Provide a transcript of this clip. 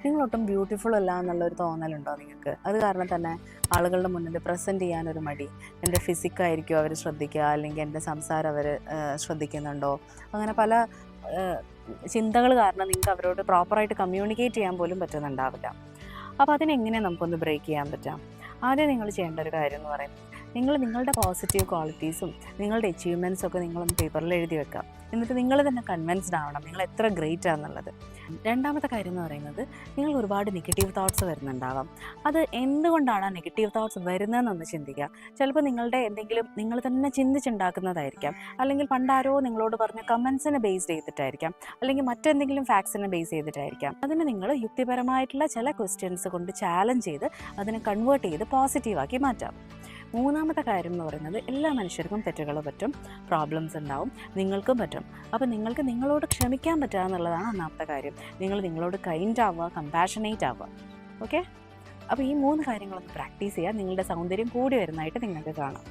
നിങ്ങളൊട്ടും beautiful അല്ല എന്നുള്ളൊരു തോന്നലുണ്ടോ നിങ്ങൾക്ക്? അത് കാരണം തന്നെ ആളുകളുടെ മുന്നിൽ പ്രസൻറ്റ് ചെയ്യാനൊരു മടി. എൻ്റെ ഫിസിക്കായിരിക്കും അവർ ശ്രദ്ധിക്കുക, അല്ലെങ്കിൽ എൻ്റെ സംസാരം അവർ ശ്രദ്ധിക്കുന്നുണ്ടോ? അങ്ങനെ പല ചിന്തകൾ കാരണം നിങ്ങൾക്ക് അവരോട് പ്രോപ്പറായിട്ട് കമ്മ്യൂണിക്കേറ്റ് ചെയ്യാൻ പോലും പറ്റുന്നുണ്ടാവില്ല. അപ്പോൾ അതിനെങ്ങനെ നമുക്കൊന്ന് ബ്രേക്ക് ചെയ്യാൻ പറ്റാം? ആദ്യം നിങ്ങൾ ചെയ്യേണ്ട ഒരു കാര്യം എന്ന് പറയുന്നത്, നിങ്ങളുടെ പോസിറ്റീവ് ക്വാളിറ്റീസും നിങ്ങളുടെ അച്ചീവ്മെൻറ്റ്സും ഒക്കെ നിങ്ങളൊന്ന് പേപ്പറിൽ എഴുതി വെക്കാം. എന്നിട്ട് നിങ്ങൾ തന്നെ കൺവിൻസ്ഡ് ആവണം നിങ്ങൾ എത്ര ഗ്രേറ്റ് ആണെന്നുള്ളത്. രണ്ടാമത്തെ കാര്യം എന്ന് പറയുന്നത്, നിങ്ങൾ ഒരുപാട് നെഗറ്റീവ് തോട്ട്സ് വരുന്നുണ്ടാവാം. അത് എന്തുകൊണ്ടാണ് ആ നെഗറ്റീവ് തോട്ട്സ് വരുന്നതെന്നൊന്ന് ചിന്തിക്കുക. ചിലപ്പോൾ നിങ്ങളുടെ എന്തെങ്കിലും നിങ്ങൾ തന്നെ ചിന്തിച്ചുണ്ടാക്കുന്നതായിരിക്കാം, അല്ലെങ്കിൽ പണ്ടാരോ നിങ്ങളോട് പറഞ്ഞ കമൻസിനെ ബേസ് ചെയ്തിട്ടായിരിക്കാം, അല്ലെങ്കിൽ മറ്റെന്തെങ്കിലും ഫാക്ട്സിനെ ബേസ് ചെയ്തിട്ടായിരിക്കാം. അതിന് നിങ്ങൾ യുക്തിപരമായിട്ടുള്ള ചില ക്വസ്റ്റ്യൻസ് കൊണ്ട് ചാലഞ്ച് ചെയ്ത് അതിനെ കൺവേർട്ട് ചെയ്ത് പോസിറ്റീവാക്കി മാറ്റാം. മൂന്നാമത്തെ കാര്യം എന്ന് പറയുന്നത്, എല്ലാ മനുഷ്യർക്കും തെറ്റുകൾ പറ്റും, പ്രോബ്ലംസ് ഉണ്ടാവും, നിങ്ങൾക്കും പറ്റും. അപ്പോൾ നിങ്ങൾക്ക് നിങ്ങളോട് ക്ഷമിക്കാൻ പറ്റുക എന്നുള്ളതാണ് ഒന്നാമത്തെ കാര്യം. നിങ്ങൾ നിങ്ങളോട് കൈൻഡ് ആവുക, കമ്പാഷനേറ്റ് ആവുക. ഓക്കെ, അപ്പോൾ ഈ 3 കാര്യങ്ങളൊന്ന് പ്രാക്ടീസ് ചെയ്യുക. നിങ്ങളുടെ സൗന്ദര്യം കൂടി വരുന്നതായിട്ട് നിങ്ങൾക്ക് കാണാം.